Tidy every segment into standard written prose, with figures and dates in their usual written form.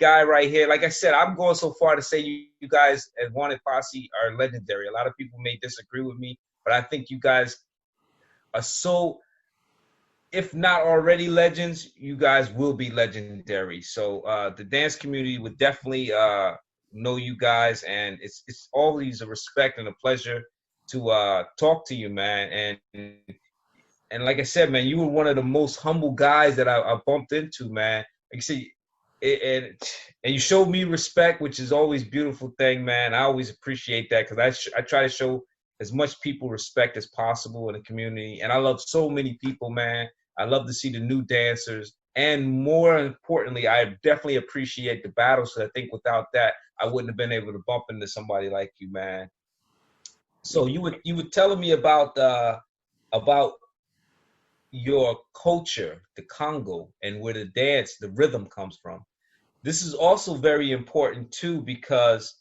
guy right here. Like I said, I'm going so far to say you guys as Wanted Posse are legendary. A lot of people may disagree with me, but I think you guys are so, if not already legends, you guys will be legendary. So the dance community would definitely know you guys, and it's always a respect and a pleasure to talk to you, man. And like I said, man, you were one of the most humble guys that I bumped into, man. Like I said, and you showed me respect, which is always a beautiful thing, man. I always appreciate that because I try to show as much people respect as possible in the community. And I love so many people, man. I love to see the new dancers. And more importantly, I definitely appreciate the battles. So I think without that, I wouldn't have been able to bump into somebody like you, man. So you were telling me about your culture, the Congo, and where the dance, the rhythm comes from. This is also very important too, because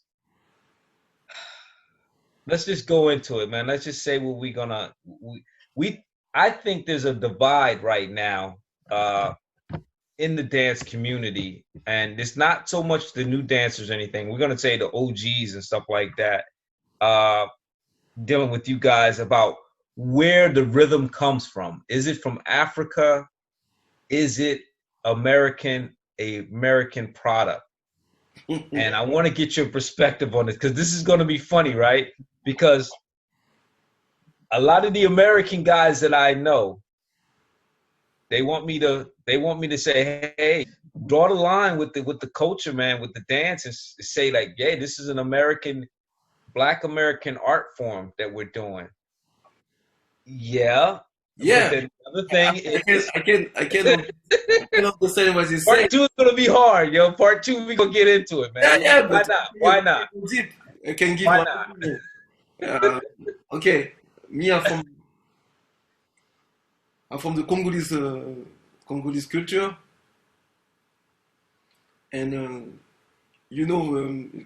let's just go into it, man. Let's just say what we're gonna I think there's a divide right now in the dance community, and it's not so much the new dancers or anything. We're gonna say the OGs and stuff like that, dealing with you guys about where the rhythm comes from. Is it from Africa? Is it American product? And I want to get your perspective on this, because this is going to be funny, right? Because a lot of the American guys that I know, they want me to say, hey, draw the line with the culture, man, with the dance, and say like, yeah, this is an Black American art form that we're doing. Yeah. Yeah. But then the other thing is, I can understand what you're saying. Part 2 is gonna be hard, yo. Part 2, we gonna get into it, man. Yeah, why not? Why not? I can give Why not? Okay, me, I'm from the Congolese culture, and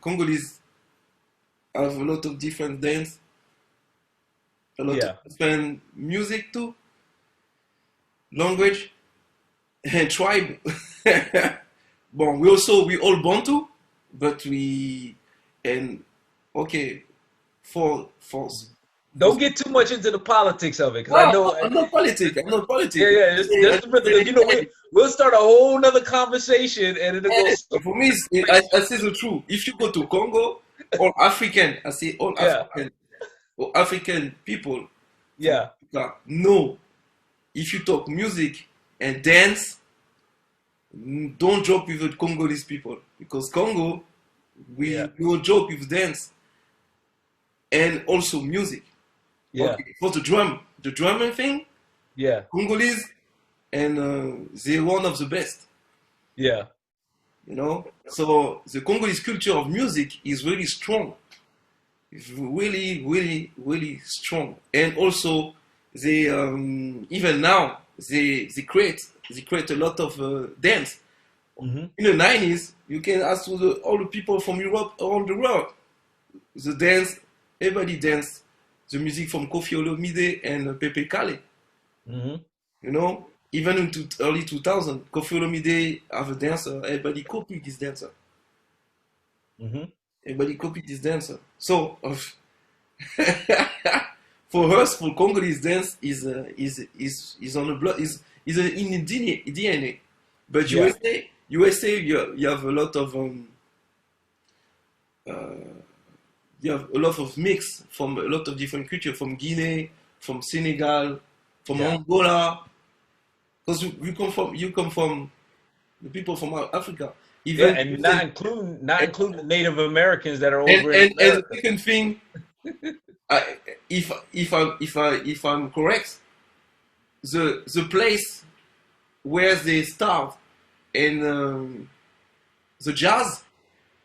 Congolese have a lot of different dance, a lot of different music too, language, and tribe. Bon, we all Bantu, but don't get too much into the politics of it, because I know I'm not politics. Yeah, just we'll start a whole nother conversation, and it'll go. For me, I say the truth. If you go to Congo, all African, I say all African, or African people. Yeah. No, if you talk music and dance, don't joke with the Congolese people, because Congo, we don't joke with dance and also music. Yeah. Okay. For the drumming thing, yeah, Congolese, and they're one of the best. Yeah. So the Congolese culture of music is really strong. It's really, really, really strong. And also, they even now they create a lot of dance. Mm-hmm. In the 90s, you can ask all the people from Europe around the world. The dance, everybody danced the music from Kofi Olomide and Pepe Kale. Mm-hmm. Even in early 2000, Kofi Olomide have a dancer. Everybody copied this dancer. Mm-hmm. Everybody copied this dancer. So, for us, for Congolese dance is on the blood, is in the DNA. But USA, you have a lot of mix from a lot of different cultures, from Guinea, from Senegal, from Angola. Because you come from the people from Africa. Even, and not including the Native Americans that are over in America. And the second thing, if I'm correct, the place where they start and the jazz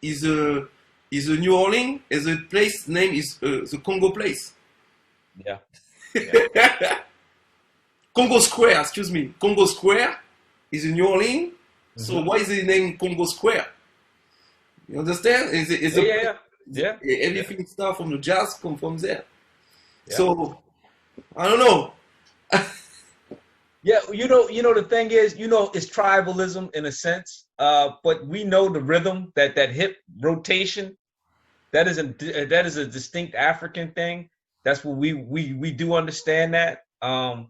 is a New Orleans, and the place name is the Congo place. Yeah. Congo Square, excuse me. Congo Square is in New Orleans. Mm-hmm. So why is the name Congo Square? You understand? Everything starts from the jazz, come from there. Yeah. So I don't know. Yeah, the thing is, it's tribalism in a sense. but we know the rhythm, that hip rotation. That is a distinct African thing. That's what we do understand that. And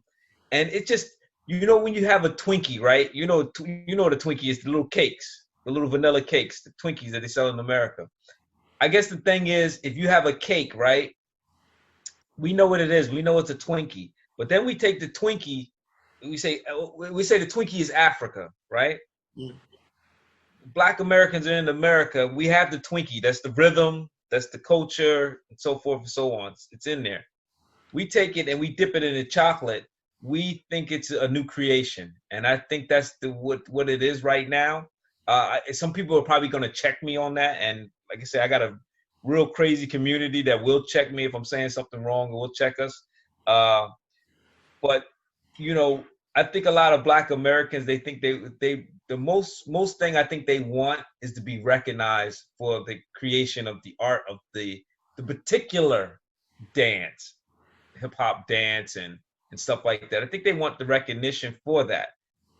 it just, when you have a Twinkie, right? The Twinkie is the little cakes, the little vanilla cakes, the Twinkies that they sell in America. I guess the thing is, if you have a cake, right? We know what it is. We know it's a Twinkie. But then we take the Twinkie, we say the Twinkie is Africa, right? Mm. Black Americans are in America. We have the Twinkie. That's the rhythm. That's the culture, and so forth and so on. It's in there. We take it and we dip it in the chocolate. We think it's a new creation, and I think that's what it is right now. Some people are probably going to check me on that, and like I said, I got a real crazy community that will check me if I'm saying something wrong, and will check us. But I think a lot of Black Americans, they think the most thing I think they want is to be recognized for the creation of the art of the particular dance, hip hop dance and stuff like that. I think they want the recognition for that.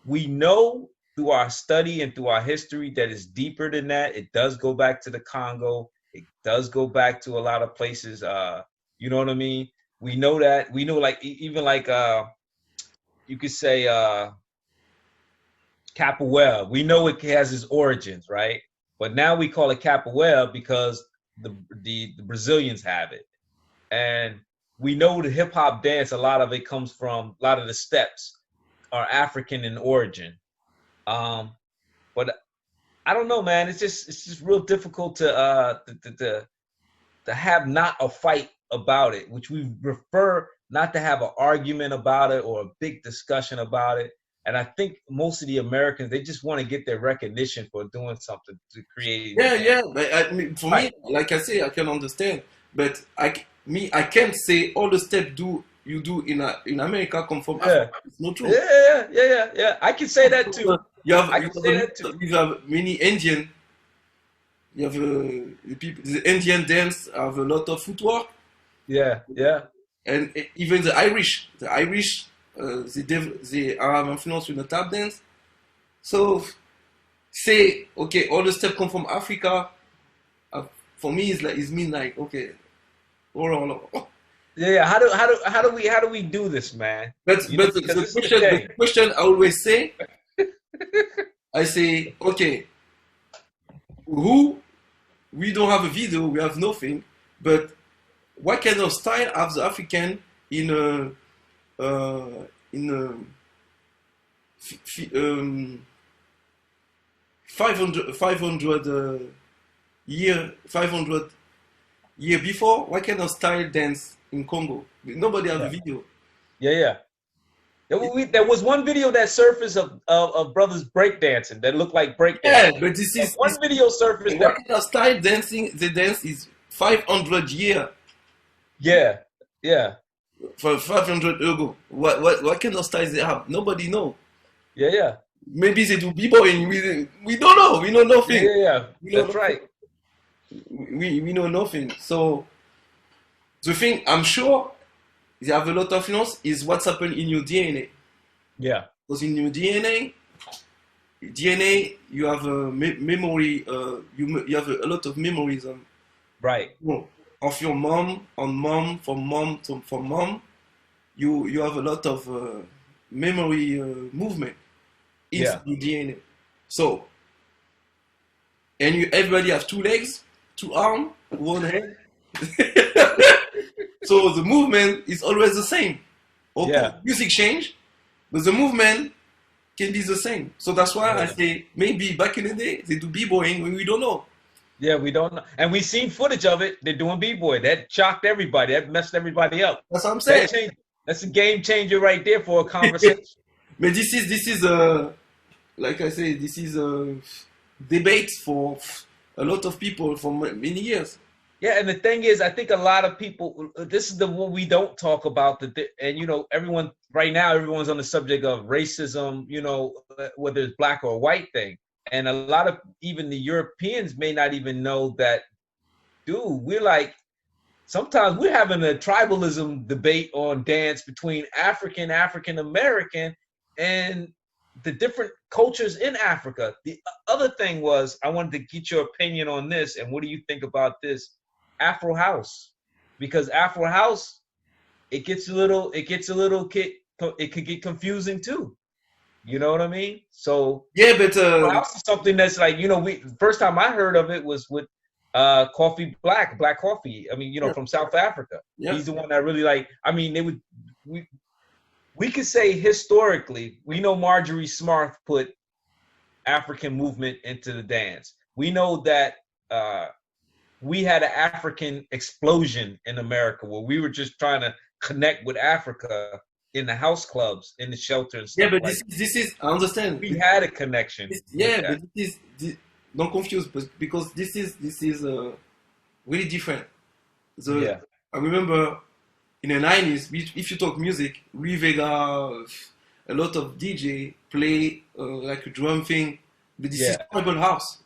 We know through our study and through our history that it's deeper than that. It does go back to the Congo. It does go back to a lot of places. You know what I mean? We know that. We know even you could say capoeira. We know it has its origins, right? But now we call it capoeira because the Brazilians have it. And we know the hip hop dance, a lot of it comes from, a lot of the steps are African in origin. But I don't know, man. It's just real difficult to have not a fight about it, which we prefer not to have an argument about it or a big discussion about it. And I think most of the Americans, they just want to get their recognition for doing something to create. Yeah. But for me, like I say, I can understand. But I can't say all the steps you do in America come from Africa. It's not true. Yeah. I can say that too. You have many Indian. You have the Indian dance have a lot of footwork. Yeah. And even the Irish, they have influence with the tap dance. So say okay, all the steps come from Africa. For me, it's mean like okay, hold on. Yeah. How do we do this, man? But the question I always say, I say okay, we don't have a video, we have nothing, but what kind of style have the African in a 500 year before? What kind of style dance in Congo? Nobody have a video. Yeah. There was one video that surfaced of brothers breakdancing that looked like breakdancing. Yeah, but this is one video surfaced. What kind of style dancing? The dance is 500 year. Yeah. For 500 ago. What kind of styles they have? Nobody know. Yeah. Maybe they do b-boying. We don't know. We know nothing. Yeah. That's right. We know nothing. So the thing, I'm sure they have a lot of influence is what's happened in your DNA. Yeah. Because in your DNA you have a memory. You have a lot of memories on. Right. Of your mom, from mom, you have a lot of memory movement in your DNA. So, and everybody have 2 legs, 2 arms, 1 head. So the movement is always the same. Okay, music change, but the movement can be the same. So that's why I say maybe back in the day they do b-boying when we don't know. Yeah, we don't know. And we've seen footage of it. They're doing b-boy. That shocked everybody. That messed everybody up. That's what I'm saying. That's a game changer right there for a conversation. But this is like I say, this is a debate for a lot of people for many years. Yeah, and the thing is, I think a lot of people, this is the one we don't talk about. And, everyone, right now, everyone's on the subject of racism, whether it's black or white thing. And a lot of even the Europeans may not even know that, dude, sometimes we're having a tribalism debate on dance between African American, and the different cultures in Africa. The other thing was I wanted to get your opinion on this, and what do you think about this Afro house? Because Afro house, it could get confusing too. You know what I mean? So Yeah, but Afro house is something that's like, we first time I heard of it was with Coffee Black Coffee. I mean, yeah, from South Africa. yeah, He's the one that really like. I mean, we could say historically, we know Marjorie Smart put African movement into the dance. We know that we had an African explosion in America where we were just trying to connect with Africa in the house clubs, in the shelter and yeah. stuff. But Like this is I understand. we had a connection. Yeah, but don't confuse, because this is really different. Yeah. I remember in the 90s, if you talk music, Louis Vega, a lot of DJ play like a drum thing, but this is tribal house.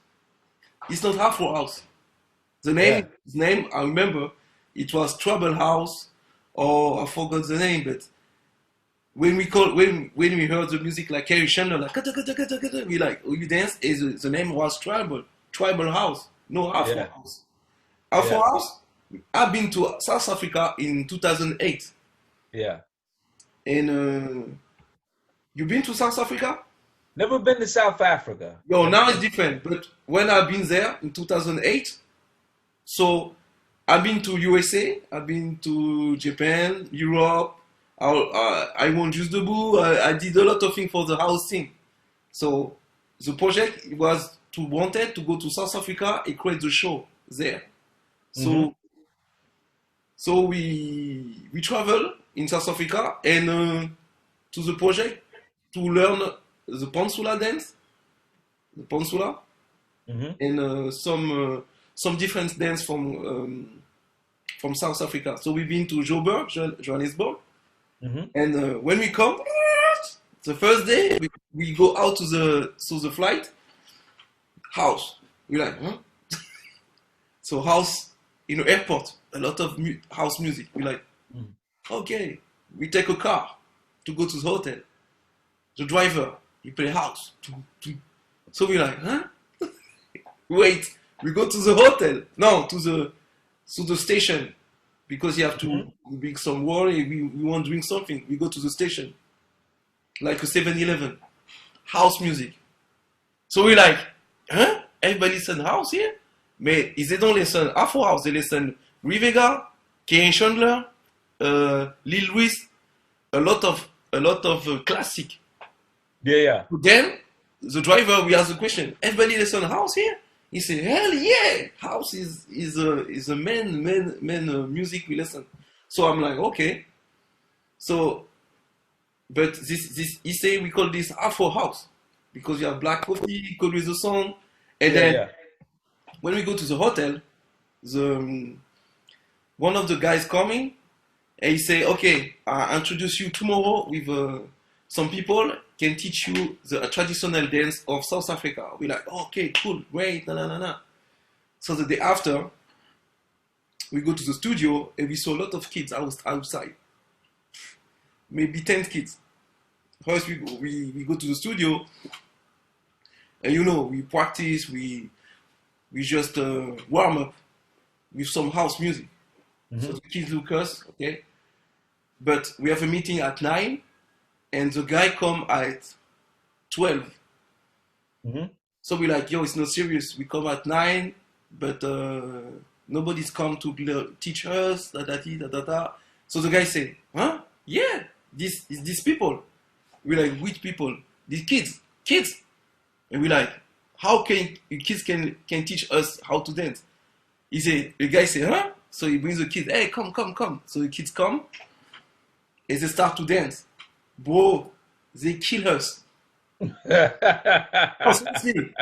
It's not Afro house. His name, I remember, it was Trouble House, or I forgot the name, but when we heard the music like Kerry Chandler, like kata, kata, kata, kata, we like, you dance, the name was Tribal House, no Afro House. Afro House, I've been to South Africa in 2008. Yeah. And you been to South Africa? Never been to South Africa. Yo, now it's different. But when I've been there in 2008, so I've been to USA, I've been to Japan, Europe. I won Just Debout. I did a lot of things for the house thing. So the project was wanted to go to South Africa and create the show there. So so we travel in South Africa and to the project to learn the Pansula dance, and some different dance from South Africa. So we've been to Joburg, Johannesburg, and when we come, the first day we go out to the flight house. We're like, huh? So house in the airport, a lot of house music. We're like, okay, we take a car to go to the hotel. The driver, he play house. So we're like, huh? Wait, we go to the hotel. No, to the station, because you have to bring some water. We want to drink something. We go to the station, like a 7-Eleven, house music. So we're like, huh? Everybody listen house here? But they don't listen Afro house. They listen Rivega, Kane Chandler, Lil Louis, a lot of classic. Yeah. Then the driver, we ask the question, everybody listen house here? He said, hell yeah, house is a main music we listen. So I'm like, okay. So, but this he say we call this Afro house because you have black coffee, called with the song, and then when we go to the hotel, one of the guys coming, and he say, okay, I introduce you tomorrow with some people can teach you the traditional dance of South Africa. We're like, okay, cool, great, na. So the day after, we go to the studio and we saw a lot of kids outside. Maybe 10 kids. First we go to the studio and we practice, we just warm up with some house music. So the kids look us, okay? But we have a meeting at 9 and the guy come at 12. So we're like, yo, it's not serious. We come at 9, but nobody's come to teach us, da. So the guy say, huh? Yeah, these people. We're like, which people? These kids. And we're like, how can kids can teach us how to dance? The guy say, huh? So he brings the kids, hey, come. So the kids come and they start to dance. Bro, they kill us. Honestly,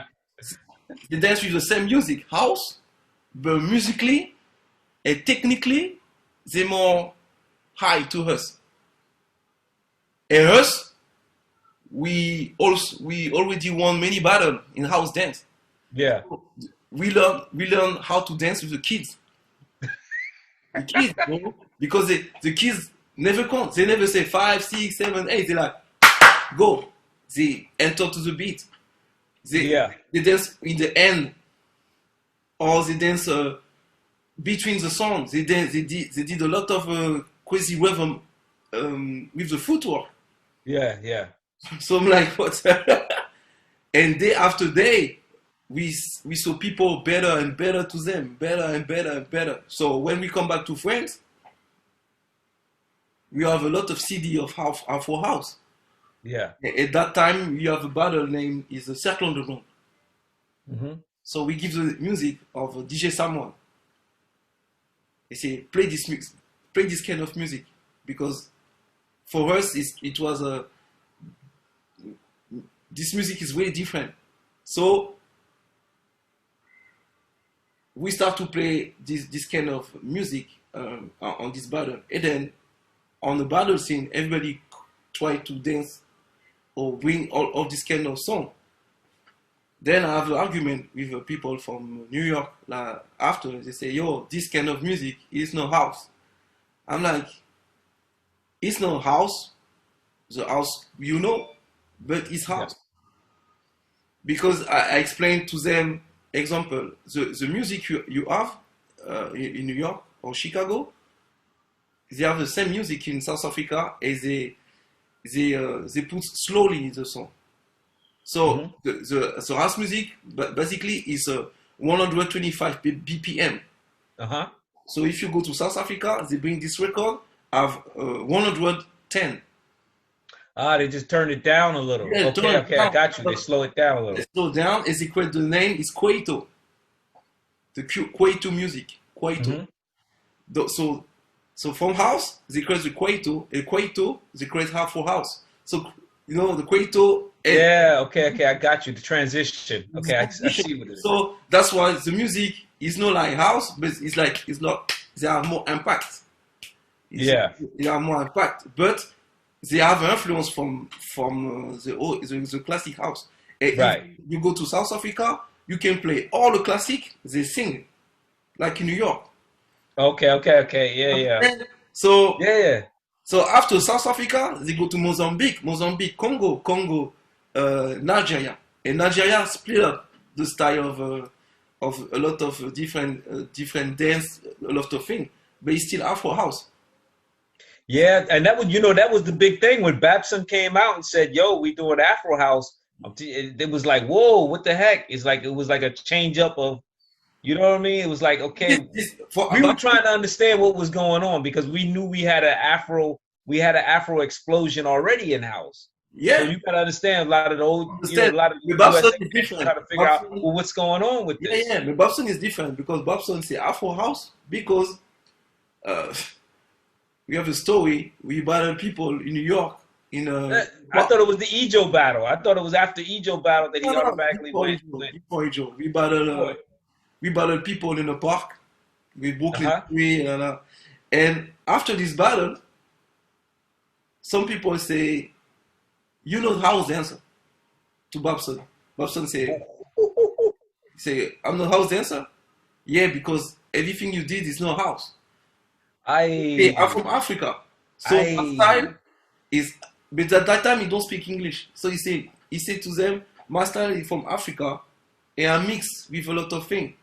they dance with the same music, house, but musically and technically, they're more high to us. And us, we already won many battles in house dance. Yeah. We learn how to dance with the kids. The kids, bro, because the kids never count. They never say 5, 6, 7, 8. They're like, go. they enter to the beat. Yeah. They dance in the end, or they dance between the songs. They did a lot of crazy rhythm with the footwork. Yeah, yeah. So I'm like, what? And day after day, we saw people better and better to them, better and better and better. So when we come back to France, we have a lot of CD of Afro House. Yeah. At that time, we have a battle named is the Cercle Underground. Mm-hmm. So we give the music of DJ Samuel. They say play this kind of music, because for us it was a this music is very different. So we start to play this kind of music on this battle, and then on the battle scene, everybody try to dance or bring all of this kind of song. Then I have an argument with people from New York. After they say, "Yo, this kind of music is no house." I'm like, "It's no house. The house, but it's house." Yeah. Because I explained to them, example, the music you have in New York or Chicago, they have the same music in South Africa, and they put slowly in the song. So the house music basically is 125 BPM. Uh-huh. So if you go to South Africa, they bring this record have 110. They just turned it down a little. Yeah, okay, I got you. They slow it down a little. They slow down, as they create the name is Kwaito. The Kwaito music. Kwaito. Mm-hmm. So from house, they create the Kwaito, and Kwaito, they create Afro house. So, the Kwaito. Yeah, okay, I got you. The transition. Okay, I see what it is. So that's why the music is not like house, but it's not, they have more impact. They have more impact. But they have influence from the classic house. And right. If you go to South Africa, you can play all the classic, they sing, like in New York. Okay, yeah. So yeah. So after South Africa, they go to Mozambique, Congo, Nigeria, and Nigeria split up the style of a lot of different dance, a lot of things, but it's still Afro house. Yeah, and that was the big thing when Babson came out and said, "Yo, we doing Afro house." It was like, whoa, what the heck? It was like a change up of, you know what I mean? It was like, okay, we were trying to understand what was going on, because we knew we had an Afro explosion already in house. Yeah, so you gotta understand a lot of the old, a lot of USA is different. Try to figure out what's going on with this. Yeah, but Babson is different, because Babson say Afro house because we have a story. We battled people in New York. I thought it was the Ejo battle. I thought it was after Ejo battle that he automatically went. Before Ejo, we battled people in the park with Brooklyn and after this battle, some people say, house dancer to Babson. Babson say, I'm not house dancer. Yeah, because everything you did is not house. I'm from Africa, so my style is. But at that time, he don't speak English. So he said to them, my style is from Africa, and I mix with a lot of things.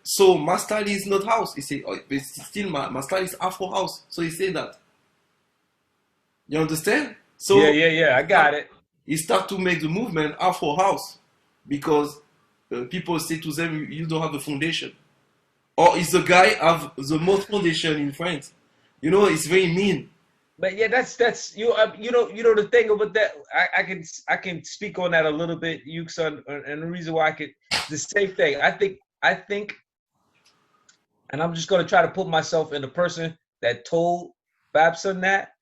So my style is not house. He said, but still my style is Afro house. So he said that. You understand? So yeah, I got it. He start to make the movement Afro house, because people say to them, you don't have a foundation. Or is the guy have the most foundation in France? It's very mean. But yeah, that's you know the thing about that, I can speak on that a little bit, YUGSON, and the reason why the same thing. I think, and I'm just gonna try to put myself in the person that told Babson that,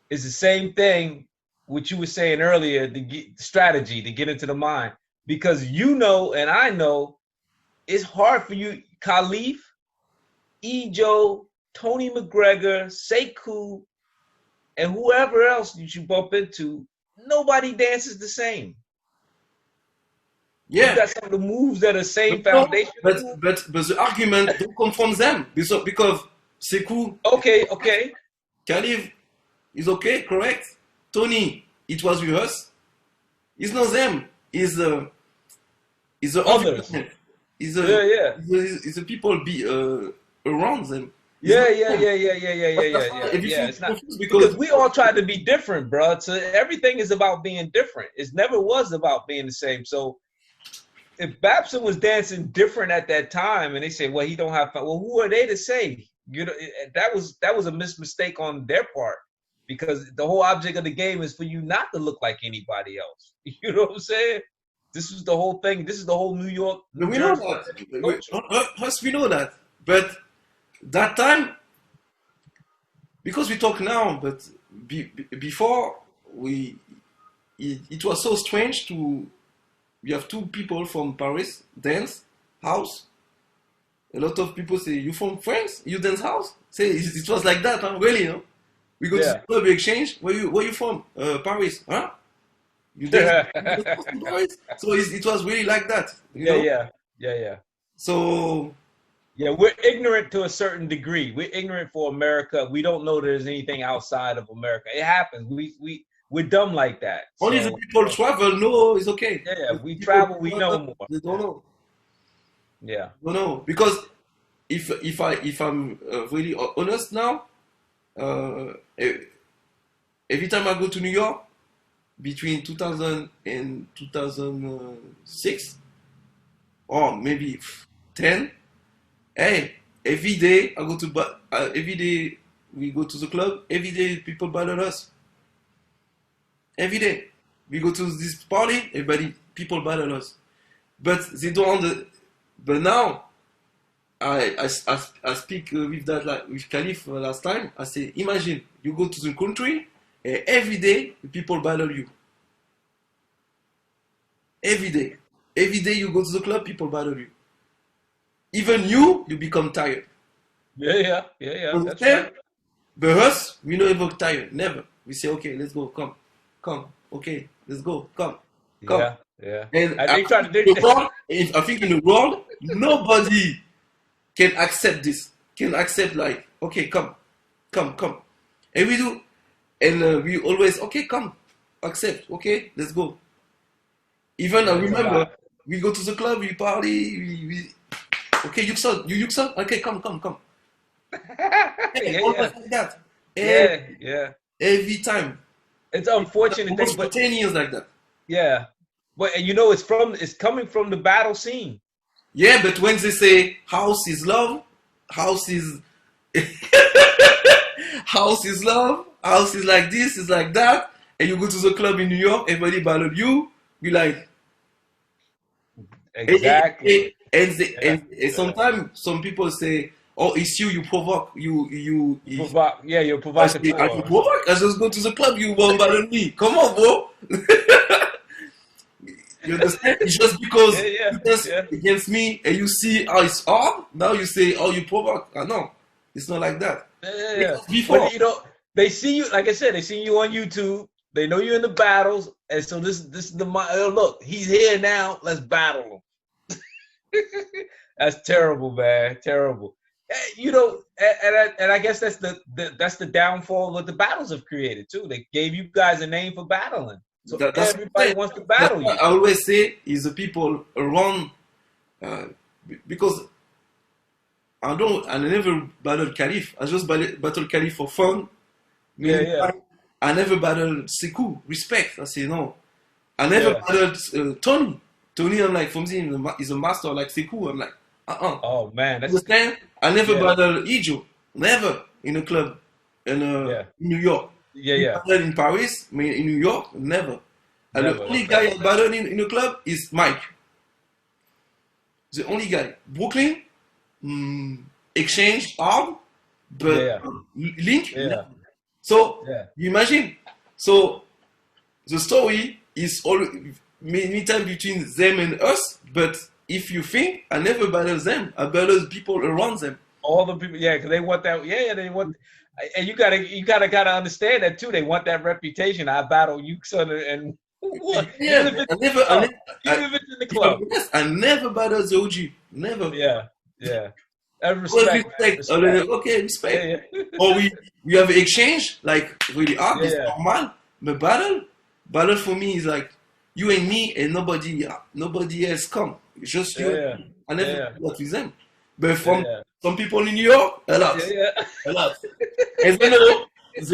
is the same thing what you were saying earlier, the strategy to get into the mind, because and I know it's hard for you, Khalif, Ejo, Tony McGregor, Sekou, and whoever else you bump into, nobody dances the same. Yeah, you got some of the moves that are same foundation. But the argument don't come from them, because Sekou. Okay. Khalif is okay, correct. Tony it was with us. It's not them. It's the Others. environment. It's Yeah. it's the people around them. It's Yeah. not Yeah. them. Yeah. Yeah. Yeah. Yeah. Yeah. That's Yeah. why Yeah. Yeah. everything is It's not confused because because we all try to be different, bro. So everything is about being different. It never was about being the same. So if Babson was dancing different at that time, and they say, "Well, he don't have fun," well, who are they to say? You know, that was a mistake on their part because the whole object of the game is for you not to look like anybody else. You know what I'm saying? This is the whole thing. This is the whole New York, New we know Jersey that. culture. Us, we know that. But that time, because we talk now, but before it was so strange to. We have two people from Paris dance house. A lot of people say, "You from France? You dance house?" Say it was like that, huh? Really, no? We go to the club exchange. Where you from? Paris, huh? You dance in Paris? So it was really like that, you know. Yeah. So Yeah, we're ignorant to a certain degree. We're ignorant for America. We don't know there's anything outside of America. It happens. We're dumb like that. only the people travel. No, it's okay. Yeah, we People travel, we know more. They don't know. Yeah. Don't know because if I'm really honest now, every time I go to New York between 2000 and 2006 or maybe 10, hey, every day I go to every day we go to the club. Every day people battle us. Every day we go to this party, people battle us. But they don't. But now I speak with that with Caliph last time. I say, imagine you go to the country and every day people battle you. Every day you go to the club, people battle you. Even you become tired. Yeah. That's right. But us, we never tired, never. We say, okay, let's go, come, okay, let's go, come. Yeah. And They try to do I think in the world, nobody can accept this. Can accept like, okay, come. And we do, and we always, okay, come, accept, okay, let's go. Even I remember, we go to the club, we party, we okay, YUGSON, okay, come. Always like that. Yeah. Every time. It's unfortunate thing, for 10 years like that. Yeah. But and you know it's coming from the battle scene. Yeah, but when they say house is love, house is house is love, house is like this, is like that, and you go to the club in New York, everybody battle you, be like exactly. And sometimes some people say, "Oh, it's you provoke you." Yeah, you're provocateur. I provoke. I just go to the club. You won't battle me. Come on, bro. You understand? It's just because you dance against me and you see how it's hard. Now you say, "Oh, you provoke." No, it's not like that. Yeah. Before, but, you know, they see you. Like I said, they see you on YouTube. They know you're in the battles, and so this is the look. He's here now. Let's battle him. That's terrible, man. Terrible. You know, and I guess that's the downfall of what the battles have created too. They gave you guys a name for battling, so everybody wants to battle you. I always say is the people around, because I never battled Caliph. I just battled Caliph for fun. Yeah. I never battled Sekou. Respect. I say no. I never battled Tony. Tony, I'm like, Fumzi is a master like Sekou. I'm like, Oh man, that's understand? I never battled Ijo. Never in a club in New York. Yeah. Battled in Paris, in New York, never. And the only guy I battled in a club is Mike. The only guy. Brooklyn, exchange hard, but link. Yeah. So you imagine. So the story is all many times between them and us, but if you think, I never battle them, I battle people around them. All the people, because they want that. Yeah, they want, and you gotta understand that too. They want that reputation. I battle YUGSON and what? Yeah, even if it's in the club. Yes, I never battle the OG. Never. Yeah. Respect. Okay, respect. Or we have exchange like really hard. It's normal. But battle, Battle for me is like you and me and nobody else come. It's just you. Yeah, And me. I never yeah, do that with them. But yeah, from yeah, some people in New York, a lot, yeah, yeah. a lot. And they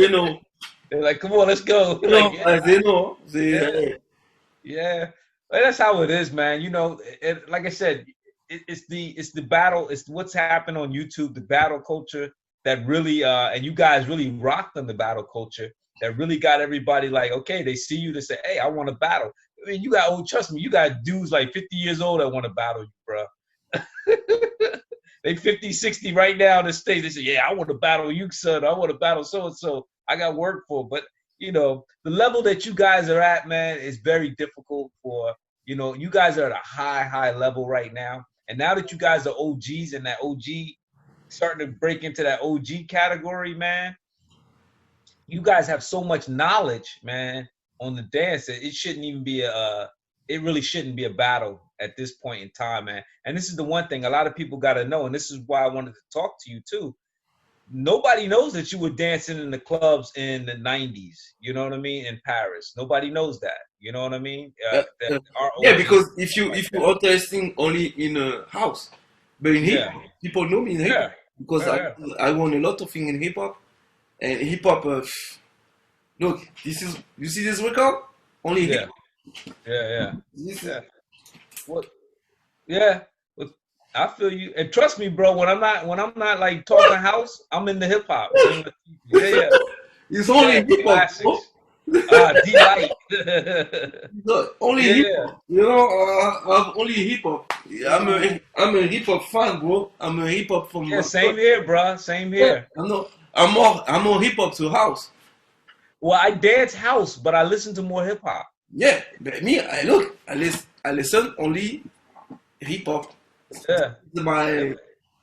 know, They're like, come on, let's go. you Like, know, yeah, they know, yeah, they. yeah. But that's how it is, man. You know, like I said, it's the battle. It's what's happened on YouTube, the battle culture that really and you guys really rocked on the battle culture that really got everybody like, okay, they see you to say, hey, I want to battle. I mean, you got, oh, trust me, you got dudes like 50 years old that want to battle you, bro. They 50, 60 right now in the States. They say, yeah, I want to battle YUGSON. I want to battle so-and-so. I got work for. But, you know, the level that you guys are at, man, is very difficult for, you know, you guys are at a high level right now. And now that you guys are OGs and that OG starting to break into that OG category, man, you guys have so much knowledge, man, on the dance that it shouldn't even be it really shouldn't be a battle at this point in time, man. And this is the one thing a lot of people got to know, and this is why I wanted to talk to you too. Nobody knows that you were dancing in the clubs in the 90s, you know what I mean, in Paris. Nobody knows that, you know what I mean? Uh, That uh, our yeah, OGs because like if you that. are testing only in a house, but in hip Yeah, hop, people know me in hip hop yeah, because yeah, I won a lot of things in hip hop and hip hop. Look, this is you see this record only hip yeah, yeah, yeah, this is yeah. What? Yeah, but I feel you. And trust me, bro, when I'm not like talking house, I'm in the hip hop. Yeah, yeah. it's Yeah, only hip hop, bro. classics. D-Light. No, only hip Yeah, hop. You know, I'm only hip hop. I'm a hip hop fan, bro. I'm a hip hop from yeah, same here, bro. Same yeah. here. I'm more hip hop to house. Well, I dance house, but I listen to more hip hop. Yeah, but me, I listen only hip hop. Yeah, yeah, My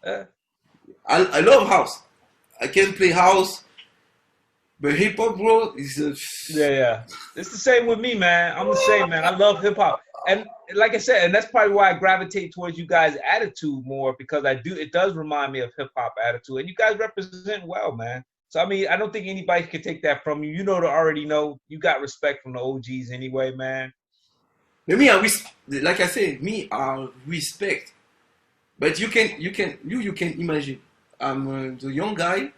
yeah, I love house. I can play house, but hip hop, bro, is a yeah, yeah. It's the same with me, man. I'm the same, man. I love hip hop, and like I said, and that's probably why I gravitate towards you guys' attitude more because I do. It does remind me of hip hop attitude, and you guys represent well, man. So I mean, I don't think anybody can take that from you. You know to already know you got respect from the OGs anyway, man. but me, like I said, me, I respect. But you can imagine. I'm the young guy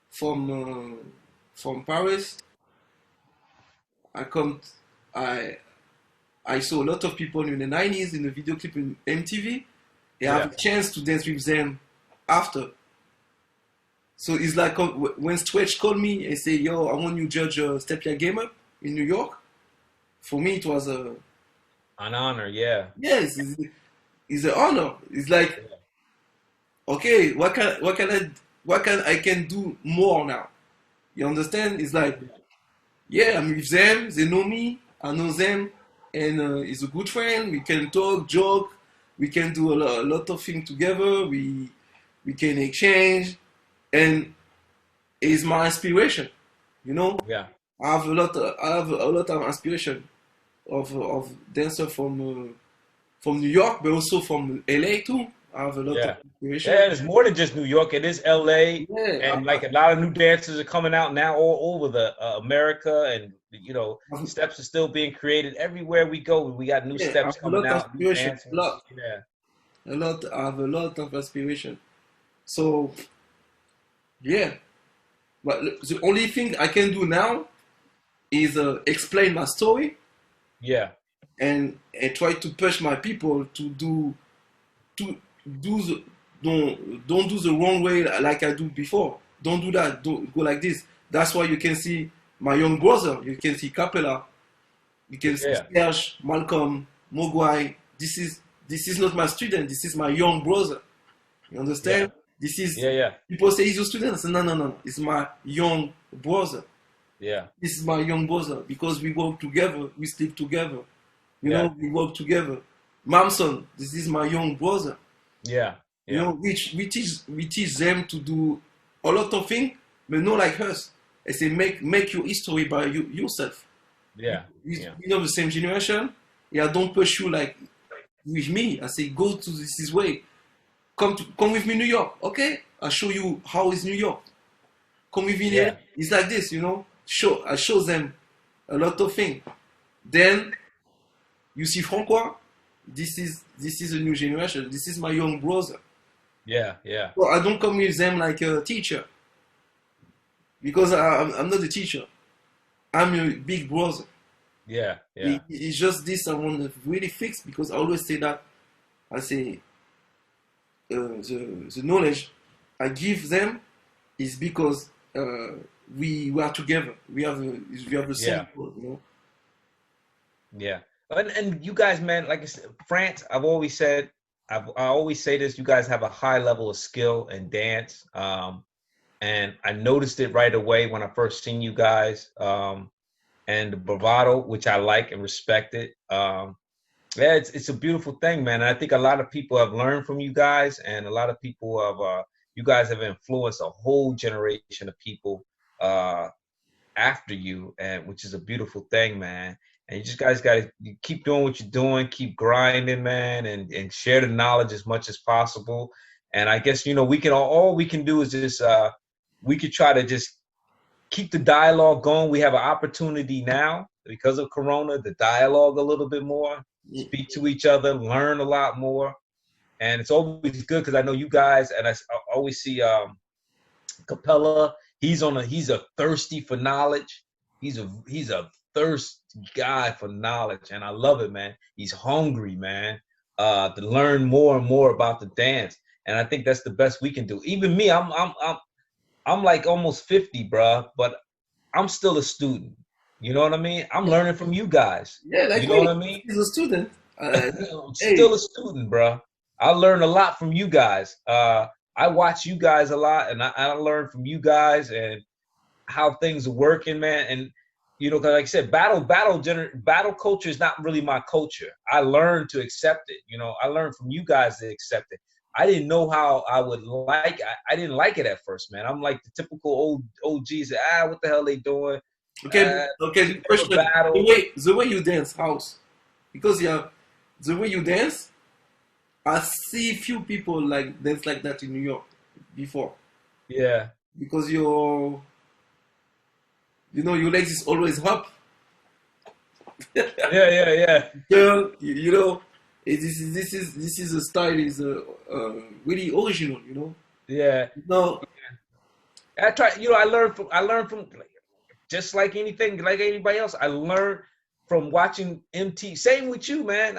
from Paris. I come, I I saw a lot of people in the 90s in the video clip in MTV. I Yeah, have a chance to dance with them after. So it's like when Stretch called me and say, "Yo, I want you to judge Step Your Game Up in New York." For me, it was a an honor. Yeah, yes, it's an honor. It's like, okay, what can I can do more now? You understand? It's like, yeah, I'm with them. They know me. I know them, and he's a good friend. We can talk, joke. We can do a lot of things together. We can exchange, and it's my inspiration. You know, yeah, I have a lot of inspiration of dancer from New York, but also from LA too. I have a lot of yeah. inspiration. Yeah, it's more than just New York. It is LA, Yeah, and like a lot of new dancers are coming out now all over the America, and you know, steps are still being created everywhere we go. We got new I steps have a coming lot of out, new inspiration. A dancers. lot, Yeah, a lot. I have a lot of inspiration. So yeah, but the only thing I can do now is explain my story yeah, and try to push my people to do the don't do the wrong way like I do before. Don't do that. Don't go like this. That's why you can see my young brother. You can see Capella. You can see yeah, Serge, Malcolm, Mogwai. This is not my student. This is my young brother. You yeah, understand? This is yeah, yeah, people say he's your student. I say, no, no, no. It's my young brother. yeah, This is my young brother because we work together. We sleep together. You yeah, know, we work together. Mamson, this is my young brother. yeah, You yeah, know, which we teach them to do a lot of things, but not like us. I say make your history by yourself. yeah, We know the same generation. Yeah, don't push you like with me. I say go to this way. Come with me New York. Okay, I'll show you how is New York. Come with me here. yeah, It's like this, you know. I show them a lot of things. Then you see Francois. This is a new generation. This is my young brother. Yeah, yeah, So I don't come with them like a teacher because I'm not a teacher. I'm a big brother. yeah, yeah, It's just this I want to really fix because I always say that. I say the knowledge I give them is because we are together. We have the same yeah, goal, you know. yeah. And you guys, man, like I said, France. I always say this. You guys have a high level of skill and dance. And I noticed it right away when I first seen you guys. And the bravado, which I like and respect it. Yeah, it's a beautiful thing, man. And I think a lot of people have learned from you guys, and a lot of people have. You guys have influenced a whole generation of people uh, after you, and which is a beautiful thing, man. And you just guys got to keep doing what you're doing, keep grinding, man, and share the knowledge as much as possible. And I guess we can all we can do is just we could try to just keep the dialogue going. We have an opportunity now because of Corona, the dialogue a little bit more, speak to each other, learn a lot more, and it's always good because I know you guys, and I always see Capella. He's a thirsty for knowledge. He's a thirst guy for knowledge, and I love it, man. He's hungry, man, to learn more and more about the dance, and I think that's the best we can do. Even me, I'm like almost 50, bruh, but I'm still a student. You know what I mean? I'm learning from you guys. Yeah, You like know what me. I mean? He's a student. I'm Hey, still a student, bruh. I learn a lot from you guys. I watch you guys a lot, and I learn from you guys and how things are working, man. And cause like I said, battle culture is not really my culture. I learned to accept it. I learned from you guys to accept it. I didn't know how I would like. I didn't like it at first, man. I'm like the typical old OGs. What the hell they doing? okay. We never Question: battle. the way you dance, house, because yeah, the way you dance, I see few people like dance like that in New York before Yeah, because your legs is always up. yeah. Girl, this is a style is really original. Yeah. No, I try. I learned from just like anything, like anybody else. I learned from watching MT. Same with you, man.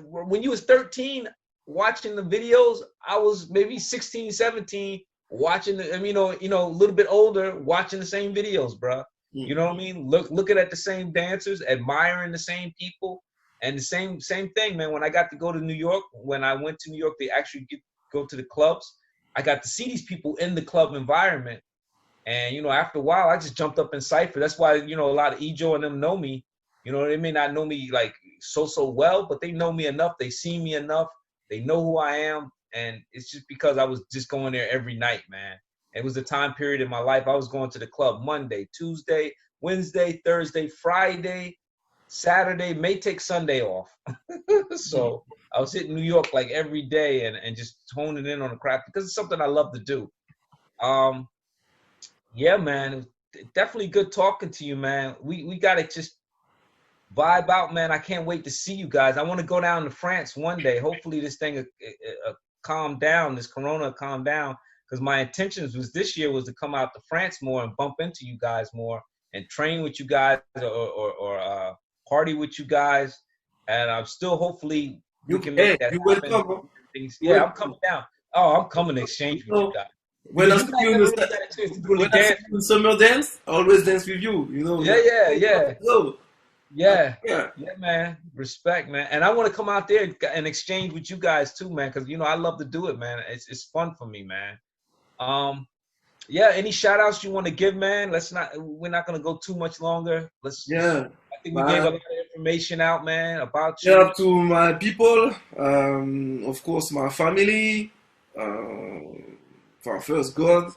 When you was 13, watching the videos, I was maybe 16, 17, watching the. I mean, a little bit older, watching the same videos, bro. You know what I mean? Looking at the same dancers, admiring the same people, and the same thing, man. When I got to go to New York, when I went to New York, they actually go to the clubs. I got to see these people in the club environment. And, after a while, I just jumped up in Cypher. That's why, a lot of Ejo and them know me. They may not know me like so well, but they know me enough. They see me enough. They know who I am. And it's just because I was just going there every night, man. It was a time period in my life. I was going to the club Monday, Tuesday, Wednesday, Thursday, Friday, Saturday, may take Sunday off. So I was hitting New York like every day and just honing in on the craft because it's something I love to do. Yeah, man, it was definitely good talking to you, man. We gotta just vibe out, man. I can't wait to see you guys. I want to go down to France one day. Hopefully, this thing calm down. This Corona calm down. Because my intentions was this year was to come out to France more and bump into you guys more and train with you guys or party with you guys. And I'm still hopefully we can make that you happen. welcome. Yeah, I'm coming down. Oh, I'm coming to exchange with you guys. When I Because you see guys you in never really got a chance to do any dance. summer dance, I always dance with you. Yeah. So, Yeah, yeah. man. Respect, man. And I want to come out there and exchange with you guys too, man. Because I love to do it, man. It's fun for me, man. Yeah. Any shout outs you want to give, man? We're not gonna go too much longer. Yeah. I think we gave a lot of information out, man, about you. Yeah, to my people, of course, my family, for first God,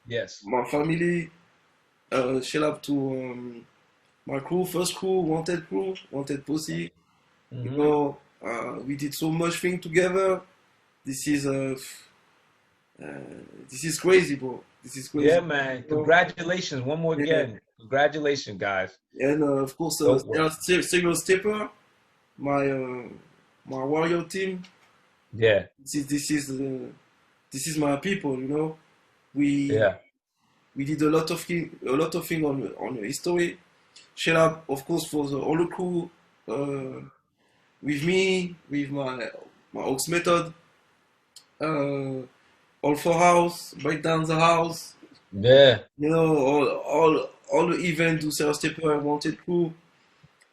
Yes. my family, shout out to my crew, first crew, wanted pussy. Mm-hmm. We did so much thing together. This is this is crazy, bro. This is Yeah, crazy. man. You know? Congratulations. One more Yeah. again. Congratulations, guys. And of course, Dope work. Serial Stepper, my my warrior team. Yeah. This is my people. You know, we Yeah. we did a lot of thing on history. Shout out, of course, for the all the crew with me, with my Ox method, uh, all for house, break down the house. Yeah. You know, all the event to Sarah Stepper wanted crew,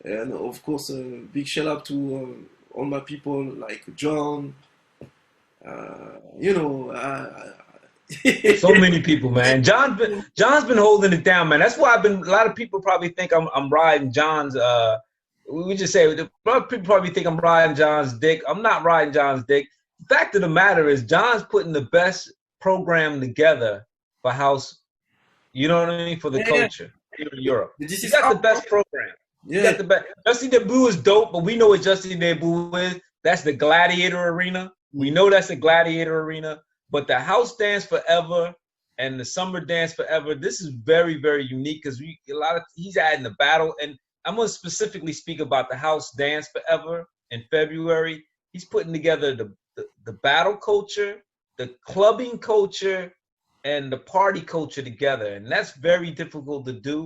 and of course, big shout out to all my people like John. You know, So many people, man. John's been holding it down, man. That's why I've been. A lot of people probably think I'm riding John's. We just say a lot of people probably think I'm riding John's dick. I'm not riding John's dick. The fact of the matter is, John's putting the best program together for house. You know what I mean, for the yeah, culture here in Europe. this He is got the how, best program. He yeah, got the best. Justin Debu is dope, but we know what Justin Debu is. That's the gladiator arena. We know that's a gladiator arena. But the house dance forever and the summer dance forever, this is very, very unique because he's adding the battle. And I'm gonna specifically speak about the house dance forever in February. He's putting together the battle culture, the clubbing culture, and the party culture together. And that's very difficult to do.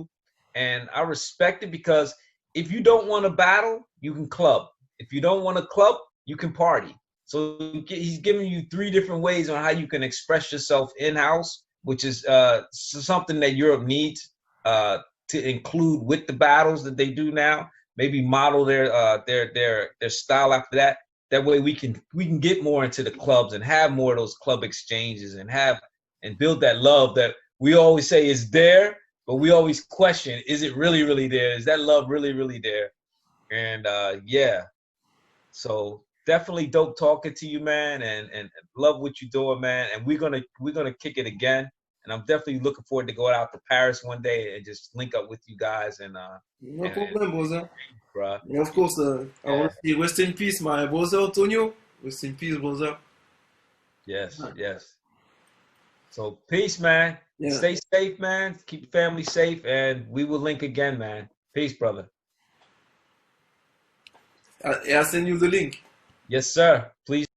And I respect it because if you don't want to battle, you can club. If you don't want to club, you can party. So he's giving you 3 different ways on how you can express yourself in-house, which is something that Europe needs to include with the battles that they do now. Maybe model their style after that. That way we can get more into the clubs and have more of those club exchanges and build that love that we always say is there, but we always question, is it really, really there? Is that love really, really there? And yeah, so definitely dope talking to you, man, and love what you're doing, man. And we're gonna kick it again. And I'm definitely looking forward to going out to Paris one day and just link up with you guys no problem, brother. bruh. And of course, I Yeah. want to say rest in peace, my brother Antonio. Rest in peace, brother. Yes, yes. So peace, man. Yeah, Stay safe, man. Keep your family safe, and we will link again, man. Peace, brother. I'll send you the link. Yes, sir. Please.